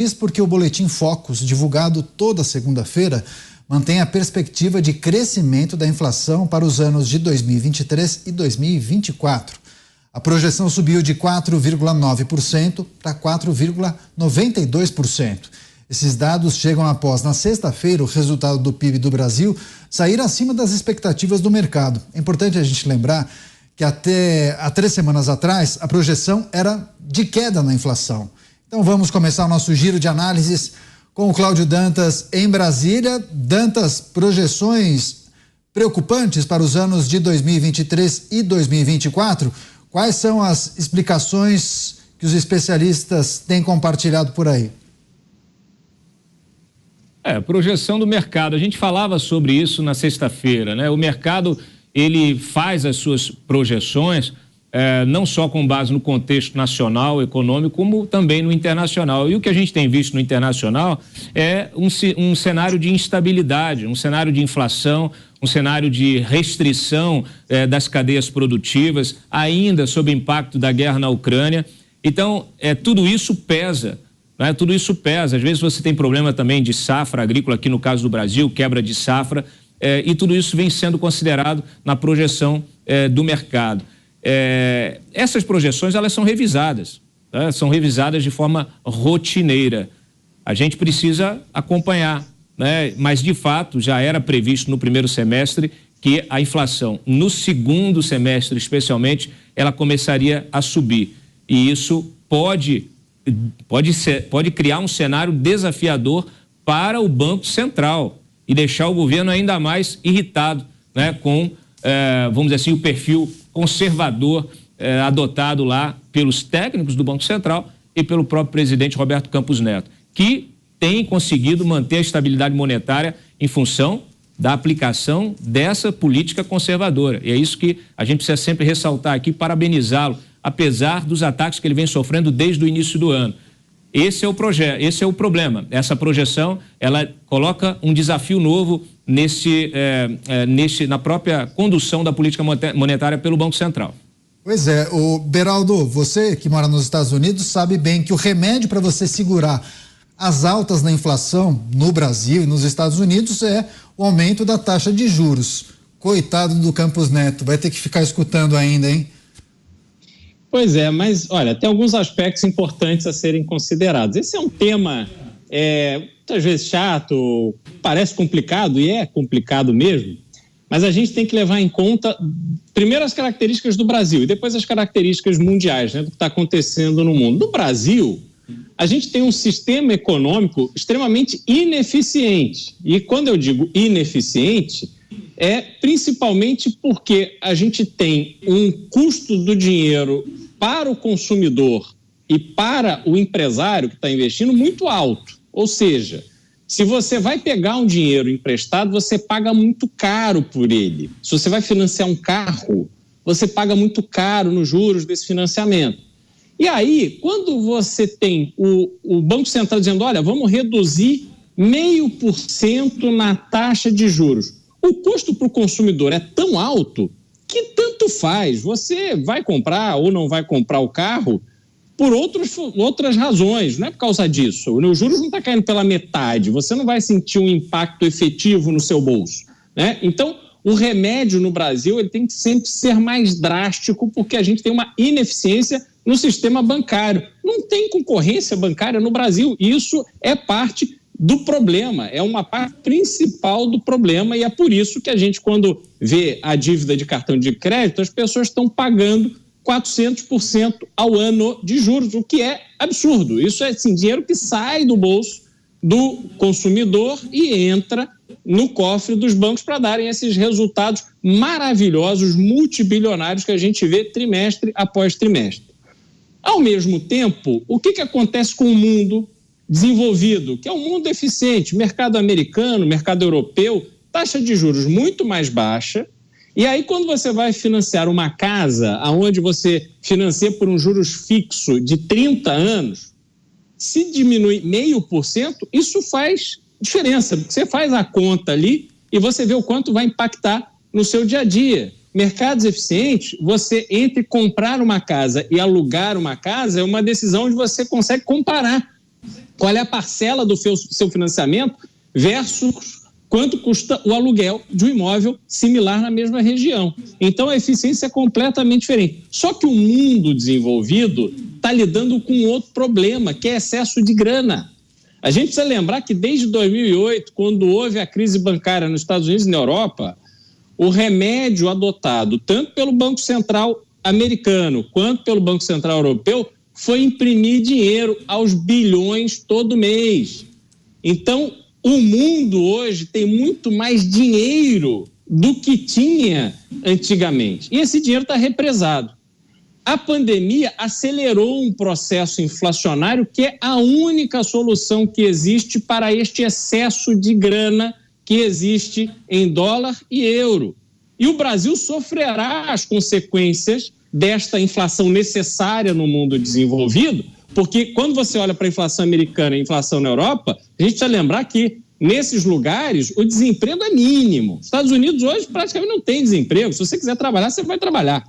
Isso porque o Boletim Focus, divulgado toda segunda-feira, mantém a perspectiva de crescimento da inflação para os anos de 2023 e 2024. A projeção subiu de 4,9% para 4,92%. Esses dados chegam após, na sexta-feira, o resultado do PIB do Brasil sair acima das expectativas do mercado. É importante a gente lembrar que até há 3 semanas atrás a projeção era de queda na inflação. Então vamos começar o nosso giro de análises com o Cláudio Dantas em Brasília. Dantas, projeções preocupantes para os anos de 2023 e 2024. Quais são as explicações que os especialistas têm compartilhado por aí? Projeção do mercado. A gente falava sobre isso na sexta-feira, né? O mercado, ele faz as suas projeções não só com base no contexto nacional, econômico, como também no internacional. E o que a gente tem visto no internacional é um cenário de instabilidade, um cenário de inflação, um cenário de restrição das cadeias produtivas, ainda sob o impacto da guerra na Ucrânia. Então, tudo isso pesa, né? Tudo isso pesa. Às vezes você tem problema também de safra agrícola, aqui no caso do Brasil, quebra de safra, e tudo isso vem sendo considerado na projeção do mercado. Essas projeções, elas são revisadas, né? São revisadas de forma rotineira. A gente precisa acompanhar, né? Mas de fato já era previsto no primeiro semestre que a inflação no segundo semestre, especialmente, ela começaria a subir, e isso pode criar um cenário desafiador para o Banco Central e deixar o governo ainda mais irritado, né? Com vamos dizer assim, o perfil conservador adotado lá pelos técnicos do Banco Central e pelo próprio presidente Roberto Campos Neto, que tem conseguido manter a estabilidade monetária em função da aplicação dessa política conservadora. E é isso que a gente precisa sempre ressaltar aqui, parabenizá-lo, apesar dos ataques que ele vem sofrendo desde o início do ano. Esse é o problema. Essa projeção, ela coloca um desafio novo na própria condução da política monetária pelo Banco Central. Pois é, o Beraldo, você que mora nos Estados Unidos sabe bem que o remédio para você segurar as altas na inflação no Brasil e nos Estados Unidos é o aumento da taxa de juros. Coitado do Campos Neto, vai ter que ficar escutando ainda, hein? Pois é, mas olha, tem alguns aspectos importantes a serem considerados. Esse é um tema muitas vezes chato, parece complicado, e é complicado mesmo, mas a gente tem que levar em conta primeiro as características do Brasil e depois as características mundiais, né, do que está acontecendo no mundo. No Brasil, a gente tem um sistema econômico extremamente ineficiente, e quando eu digo ineficiente, é principalmente porque a gente tem um custo do dinheiro para o consumidor e para o empresário que está investindo muito alto. Ou seja, se você vai pegar um dinheiro emprestado, você paga muito caro por ele. Se você vai financiar um carro, você paga muito caro nos juros desse financiamento. E aí, quando você tem o Banco Central dizendo, olha, vamos reduzir 0,5% na taxa de juros, o custo para o consumidor é tão alto que tanto faz. Você vai comprar ou não vai comprar o carro por outras razões, não é por causa disso. Os juros não estão caindo pela metade, você não vai sentir um impacto efetivo no seu bolso, né? Então, o remédio no Brasil ele tem que sempre ser mais drástico, porque a gente tem uma ineficiência no sistema bancário. Não tem concorrência bancária no Brasil, e isso é parte do problema, é uma parte principal do problema, e é por isso que a gente, quando vê a dívida de cartão de crédito, as pessoas estão pagando 400% ao ano de juros, o que é absurdo. Isso é assim, dinheiro que sai do bolso do consumidor e entra no cofre dos bancos para darem esses resultados maravilhosos, multibilionários que a gente vê trimestre após trimestre. Ao mesmo tempo, o que acontece com o mundo desenvolvido, que é um mundo eficiente, mercado americano, mercado europeu, taxa de juros muito mais baixa, e aí quando você vai financiar uma casa, onde você financia por um juros fixo de 30 anos, se diminui 0,5%, isso faz diferença, porque você faz a conta ali e você vê o quanto vai impactar no seu dia a dia. Mercados eficientes, você entre comprar uma casa e alugar uma casa, é uma decisão onde você consegue comparar Qual é a parcela do seu financiamento versus quanto custa o aluguel de um imóvel similar na mesma região. Então, a eficiência é completamente diferente. Só que o mundo desenvolvido está lidando com outro problema, que é excesso de grana. A gente precisa lembrar que desde 2008, quando houve a crise bancária nos Estados Unidos e na Europa, o remédio adotado tanto pelo Banco Central americano quanto pelo Banco Central europeu foi imprimir dinheiro aos bilhões todo mês. Então, o mundo hoje tem muito mais dinheiro do que tinha antigamente. E esse dinheiro está represado. A pandemia acelerou um processo inflacionário que é a única solução que existe para este excesso de grana que existe em dólar e euro. E o Brasil sofrerá as consequências desta inflação necessária no mundo desenvolvido, porque quando você olha para a inflação americana e a inflação na Europa, a gente precisa lembrar que nesses lugares o desemprego é mínimo. Os Estados Unidos hoje praticamente não tem desemprego. Se você quiser trabalhar, você vai trabalhar.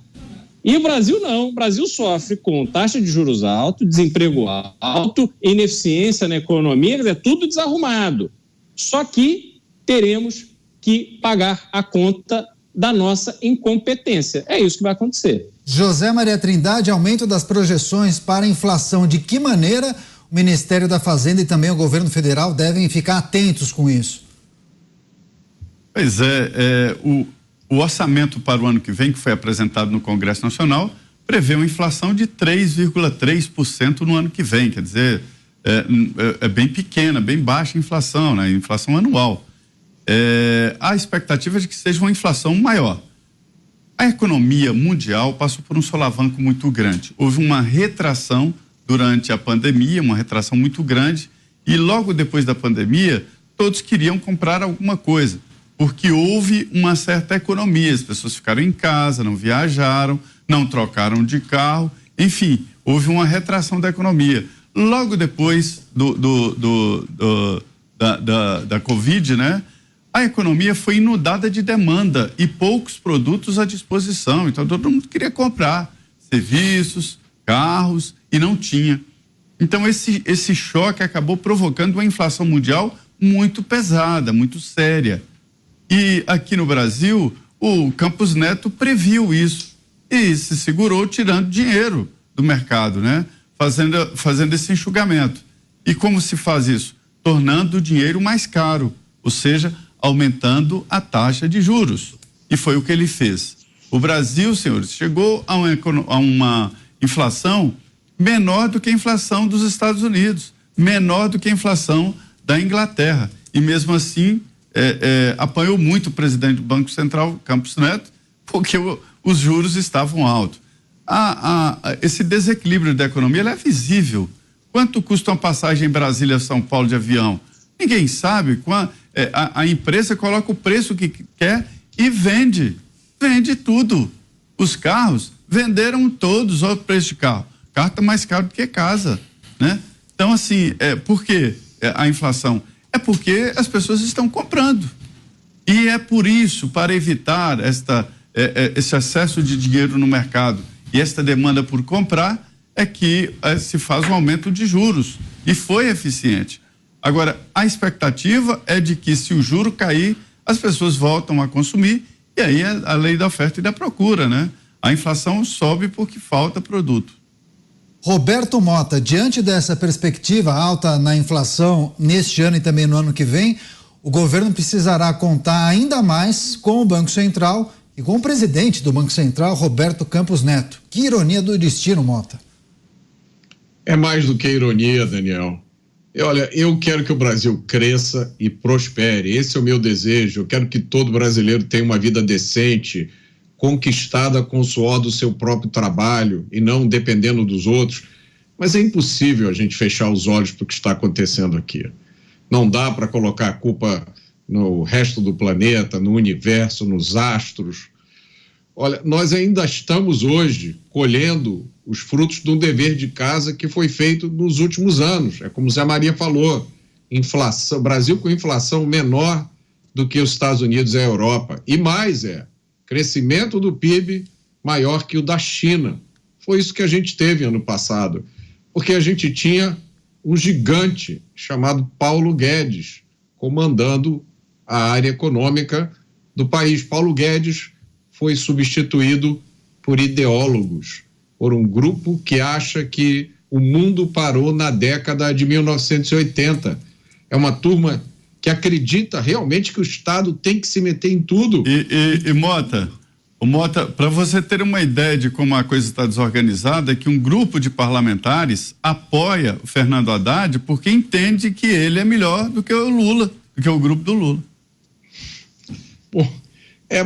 E o Brasil não. O Brasil sofre com taxa de juros alta, desemprego alto, ineficiência na economia, quer dizer, tudo desarrumado. Só que teremos que pagar a conta da nossa incompetência. É isso que vai acontecer. José Maria Trindade, aumento das projeções para a inflação. De que maneira o Ministério da Fazenda e também o governo federal devem ficar atentos com isso? Pois o orçamento para o ano que vem, que foi apresentado no Congresso Nacional, prevê uma inflação de 3,3% no ano que vem. Quer dizer, é bem pequena, bem baixa a inflação, né? Inflação anual. A expectativa é de que seja uma inflação maior. A economia mundial passou por um solavanco muito grande. Houve uma retração durante a pandemia, uma retração muito grande, e logo depois da pandemia, todos queriam comprar alguma coisa, porque houve uma certa economia. As pessoas ficaram em casa, não viajaram, não trocaram de carro, enfim, houve uma retração da economia. Logo depois da Covid, né? A economia foi inundada de demanda e poucos produtos à disposição. Então, todo mundo queria comprar serviços, carros, e não tinha. Então, esse choque acabou provocando uma inflação mundial muito pesada, muito séria. E aqui no Brasil, o Campos Neto previu isso e se segurou tirando dinheiro do mercado, né? Fazendo esse enxugamento. E como se faz isso? Tornando o dinheiro mais caro, ou seja, aumentando a taxa de juros. E foi o que ele fez. O Brasil, senhores, chegou a uma inflação menor do que a inflação dos Estados Unidos, menor do que a inflação da Inglaterra. E mesmo assim, apanhou muito o presidente do Banco Central, Campos Neto, porque os juros estavam altos. Esse desequilíbrio da economia é visível. Quanto custa uma passagem Brasília-São Paulo de avião? Ninguém sabe. A empresa coloca o preço que quer e vende tudo. Os carros venderam todos, olha o preço de carro. O carro está mais caro do que casa, né? Então, assim, por que a inflação? É porque as pessoas estão comprando. E é por isso, para evitar esse excesso de dinheiro no mercado e esta demanda por comprar, é que se faz um aumento de juros. E foi eficiente. Agora, a expectativa é de que, se o juro cair, as pessoas voltam a consumir, e aí é a lei da oferta e da procura, né? A inflação sobe porque falta produto. Roberto Mota, diante dessa perspectiva alta na inflação neste ano e também no ano que vem, o governo precisará contar ainda mais com o Banco Central e com o presidente do Banco Central, Roberto Campos Neto. Que ironia do destino, Mota. É mais do que ironia, Daniel. Olha, eu quero que o Brasil cresça e prospere. Esse é o meu desejo. Eu quero que todo brasileiro tenha uma vida decente, conquistada com o suor do seu próprio trabalho e não dependendo dos outros. Mas é impossível a gente fechar os olhos para o que está acontecendo aqui. Não dá para colocar a culpa no resto do planeta, no universo, nos astros. Olha, nós ainda estamos hoje colhendo os frutos de um dever de casa que foi feito nos últimos anos. É como Zé Maria falou, inflação, Brasil com inflação menor do que os Estados Unidos e a Europa. E mais crescimento do PIB maior que o da China. Foi isso que a gente teve ano passado, porque a gente tinha um gigante chamado Paulo Guedes, comandando a área econômica do país. Paulo Guedes foi substituído por ideólogos, por um grupo que acha que o mundo parou na década de 1980. É uma turma que acredita realmente que o Estado tem que se meter em tudo. Mota, para você ter uma ideia de como a coisa está desorganizada, é que um grupo de parlamentares apoia o Fernando Haddad porque entende que ele é melhor do que o Lula, do que o grupo do Lula.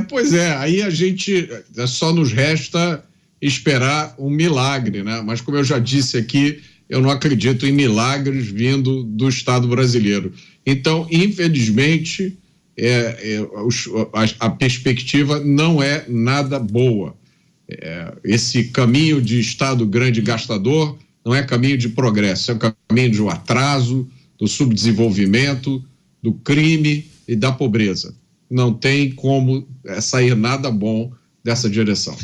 Pois é, aí a gente só nos resta esperar um milagre, né? Mas como eu já disse aqui, eu não acredito em milagres vindo do Estado brasileiro. Então, infelizmente, a perspectiva não é nada boa. Esse caminho de Estado grande gastador não é caminho de progresso, é o caminho do atraso, do subdesenvolvimento, do crime e da pobreza. Não tem como sair nada bom dessa direção.